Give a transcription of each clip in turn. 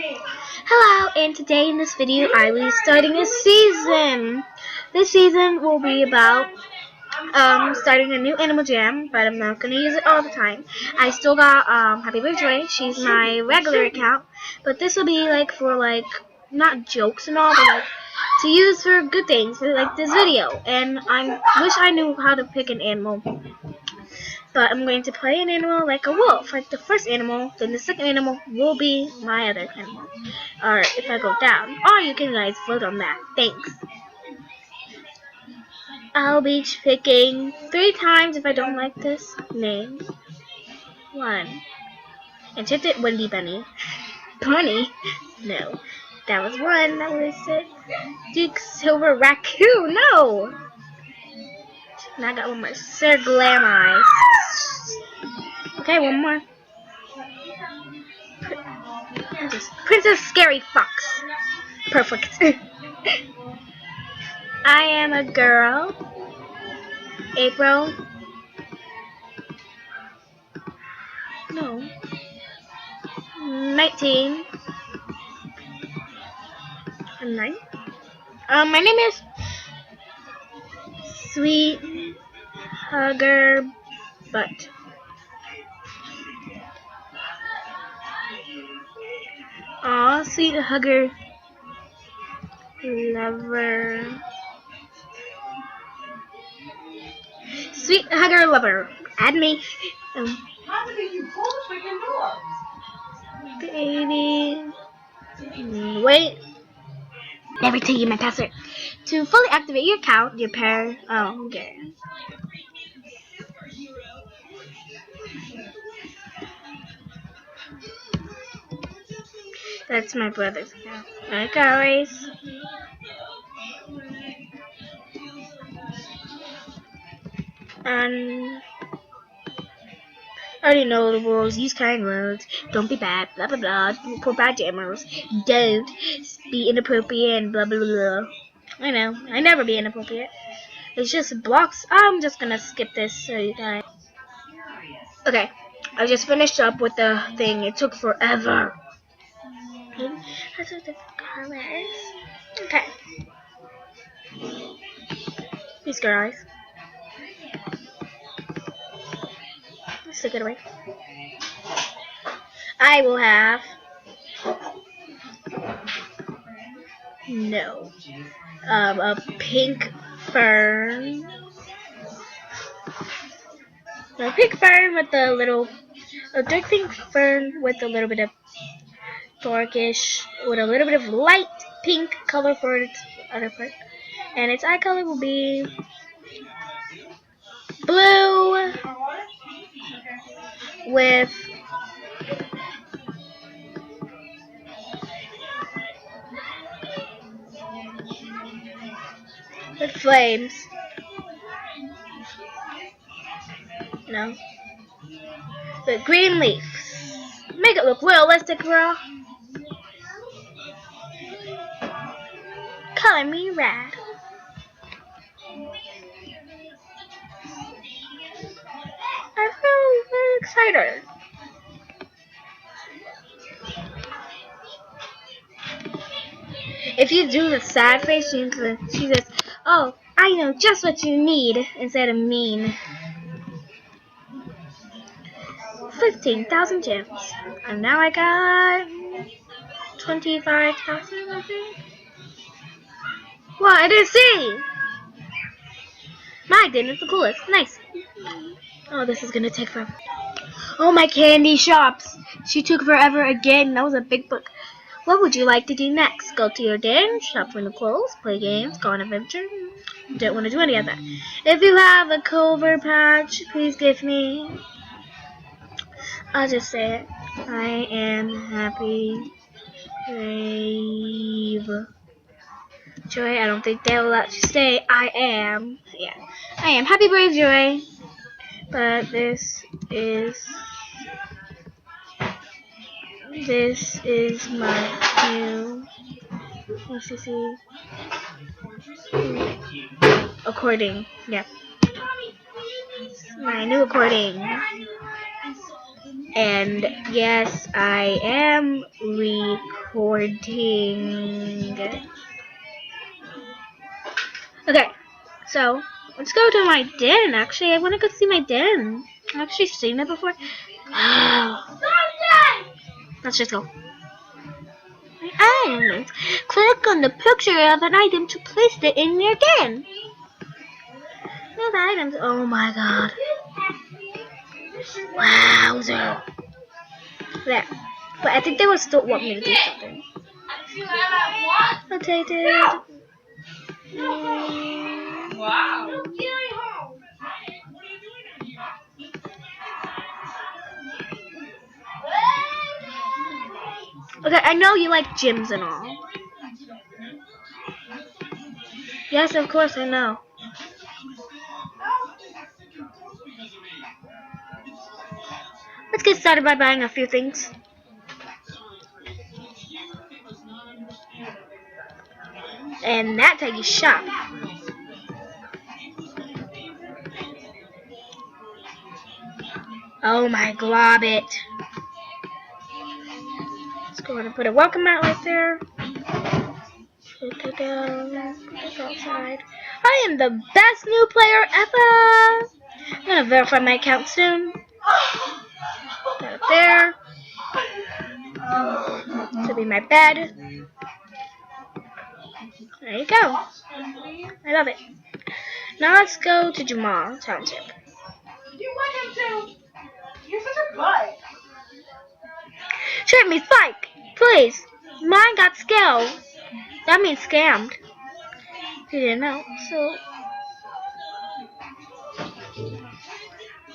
Hello, and today in this video I will be starting a season. This season will be about starting a new Animal Jam, but I'm not gonna use it all the time. I still got Happy Birthday. She's my regular account, but this will be like for like not jokes and all, but like to use for good things, like this video. And I wish I knew how to pick an animal. But I'm going to play an animal like a wolf, like the first animal, then the second animal will be my other animal. Or if I go down, or you can guys vote on that. Thanks. I'll be picking 3 times if I don't like this name. 1. Enchanted Wendy Bunny. Bunny? No. That was 1. That was it. Duke Silver Raccoon. No! Now I got one more. Sir Glam Eyes. Okay, one more. Princess Scary Fox. Perfect. I am a girl. April. No. 19. I'm 9. My name is Sweet Hugger Butt. Aw, Sweet Hugger Lover. Sweet Hugger Lover. Add me. Baby. Wait. Never tell you my password. To fully activate your account, your pair. Oh, okay. That's my brother's account. Like always. I already know the rules. Use kind words. Don't be bad. Blah blah blah. Report bad jammers. Don't be inappropriate and blah blah blah. I know. I never be inappropriate. It's just blocks. I'm just gonna skip this so you guys. Okay. I just finished up with the thing. It took forever. That's what the colors. Okay. These guys. Let's take it away. I will have a pink fern. A pink fern with a dark pink fern with a little bit of darkish, with a little bit of light pink color for its other part. And its eye color will be blue with flames. No. The green leaf. Make it look realistic, bro. Color me red. I'm very excited. If you do the sad face, she says, "Oh, I know just what you need," instead of mean. 15,000 gems. And now I got 25,000, I think. What? I didn't see! My din is the coolest. Nice. Oh, this is gonna take forever. Oh, my candy shops. She took forever again. That was a big book. What would you like to do next? Go to your den, shop for new clothes, play games, go on an adventure? Don't want to do any of that. If you have a cover patch, please give me. I'll just say it. I am happy. Brave. Joy, I don't think they'll let you say I am. Yeah. I am happy, brave, Joy. But this is my new according. Yeah. My new according. And yes, I am recording. Okay, so let's go to my den. Actually, I want to go see my den. I've actually seen it before. Let's just go. Items. Click on the picture of an item to place it in your den. Those items. Oh my god. Wowzer. There. But I think they would still want me to do something. Rotated. Wow. Okay, I know you like gyms and all. Yes, of course, I know. Let's get started by buying a few things. And that's how you shop. Oh my glob it. Let's go ahead and put a welcome mat right there. Put it down. Put it outside. I am the best new player ever. I'm gonna verify my account soon. Put it there. This will be my bed. There you go. I love it. Now let's go to Jamal Township. You want him to? You're such a butt. Trip me, Spike, please. Mine got scaled. That means scammed. You didn't know. So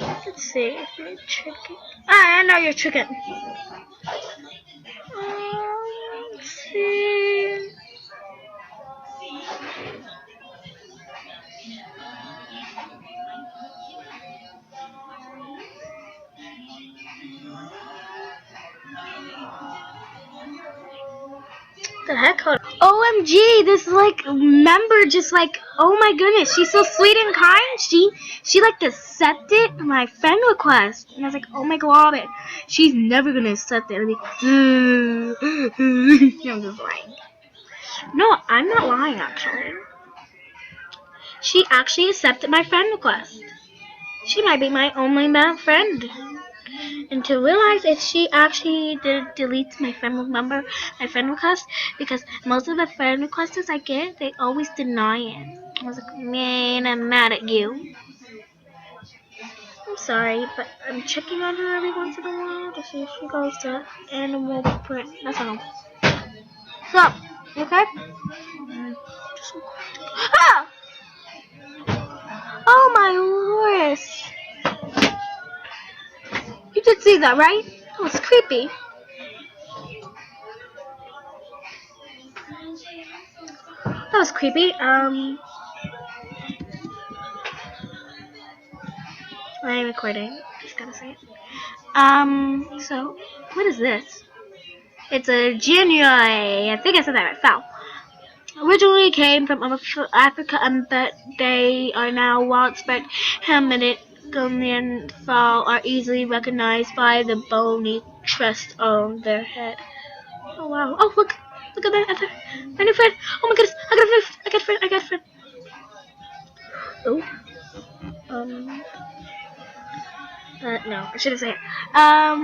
let's see if you're tricking. I know you're tricking. Let's see. The heck? OMG, this like member just like, oh my goodness, she's so sweet and kind. She like accepted my friend request, and I was like, oh my god, she's never gonna accept it. I'm like, I'm just lying. No, I'm not lying actually. She actually accepted my friend request. She might be my only best friend. And to realize if she actually did delete my friend number, my friend request, because most of the friend requests I get, they always deny it. I was like, man, I'm mad at you. I'm sorry, but I'm checking on her every once in a while to see if she goes to animal print. That's all. So, okay? Ah! Oh my lord! You did see that, right? That was creepy. That was creepy. I am recording. Just gotta say it. So, what is this? It's a genuine. I think I said that right. Foul. Originally came from Africa, but they are now widespread. Helmeted Ghanaian fowl are easily recognized by the bony crest on their head. Oh wow! Oh look at that! My new friend! Oh my goodness! I got a friend! Oh. No, I shouldn't say it. I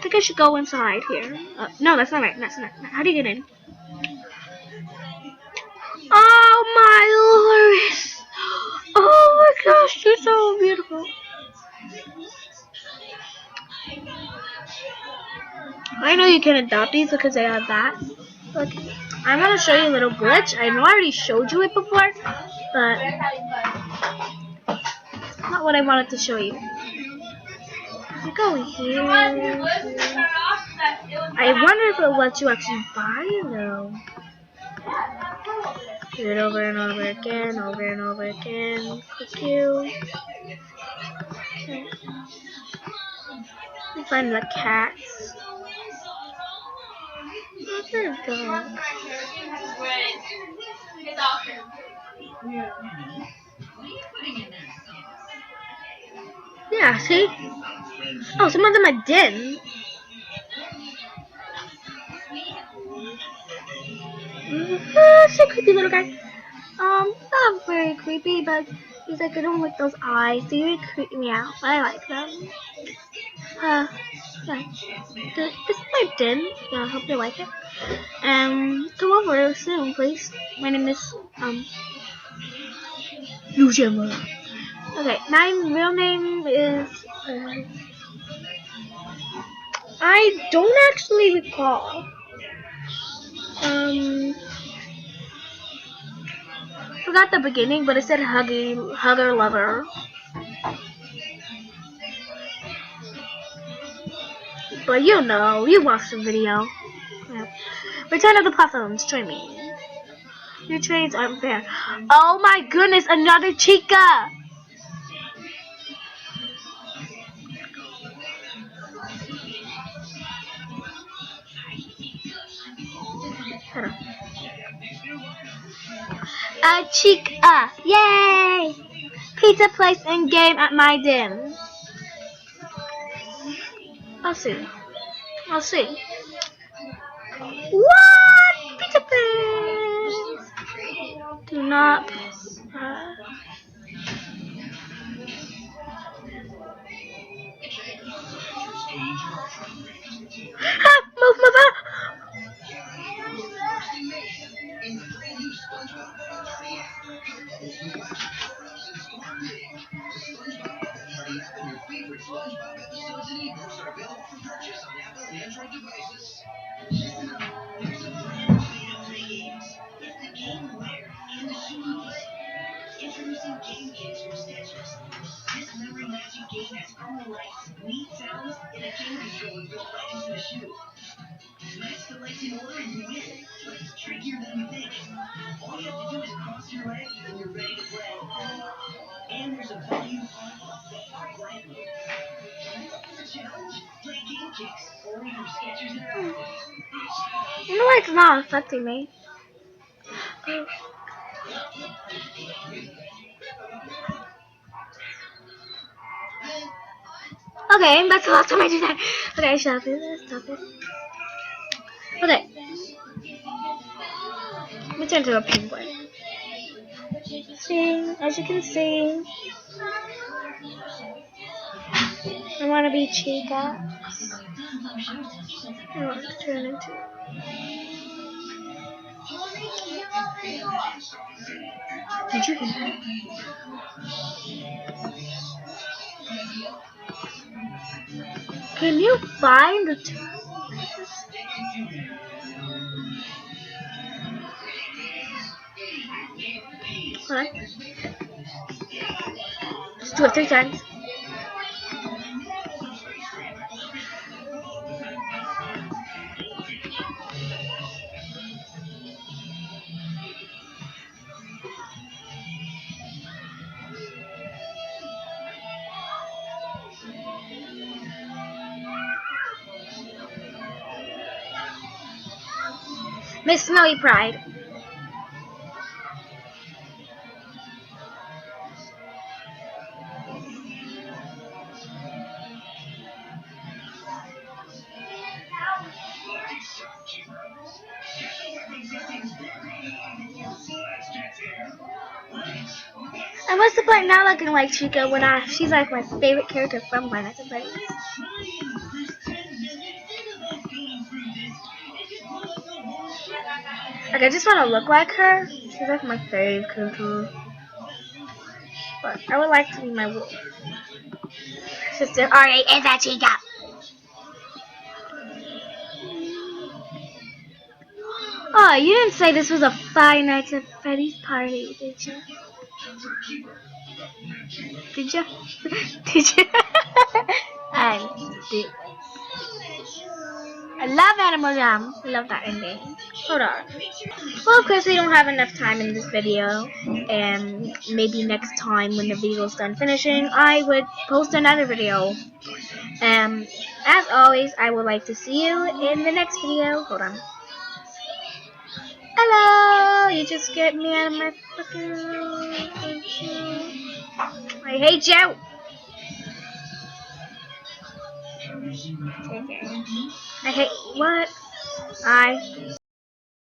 think I should go inside here. No, that's not right. That's not. How do you get in? Oh my lord! Oh my gosh, you're so beautiful. I know you can adopt these because they have that. Look, I'm gonna show you a little glitch. I know I already showed you it before, but it's not what I wanted to show you. You go here. I wonder if it lets you actually buy though. Do it over and over again, over and over again. Thank you. Okay. Let me find the cats. Oh, there we go. Yeah, see? Oh, some of them I didn't. So creepy little guy. Not very creepy, but he's like, I don't like those eyes. They really creep me out, but I like them. Yeah. This is my den. Yeah, I hope you like it. Come over soon, please. My name is, Yujima. Okay, my real name is, I don't actually recall. Forgot the beginning, but it said hugger lover. But you know, you watched the video. Yeah. Return of the Possums, join me. Your trades aren't fair. Oh my goodness, another chica! Hold on. A chica! Yay! Pizza place and game at my den. I'll see. I'll see. What? Pizza place! Do not. Move. Introducing Game Kits for Sketchers. This memory magic game has cool lights, neat sounds, and a game controller built right into the shoe. Match the lights in order and you win, but it's trickier than you think. All you have to do is cross your legs and you're ready to play. And there's a value on brand new. For a challenge, play Game Kicks, only from Sketchers and You know why it's not affecting me? Okay, that's the last time I do that. Okay, stop it. Okay. Let me turn to a penguin. See, as you can see, I want to be Chica. I want to turn into. Did you hear that? Can you find the two? Hold on. Let's do it 3 times. Miss Snowy Pride. And what's the point now looking like Chica when she's like my favorite character from Five Nights at Freddy's? Like I just want to look like her. She's like my favorite character. But I would like to be my wolf sister. Alright, is that Chica? Oh, you didn't say this was a Five Nights at Freddy's party, did you? Did you? Did you? I did. I love Animal Jam. I love that ending. Hold on. Well, of course, we don't have enough time in this video. And maybe next time when the video is done finishing, I would post another video. As always, I would like to see you in the next video. Hold on. Hello! You just get me out of my fucking... I hate you! JK. I hate what? I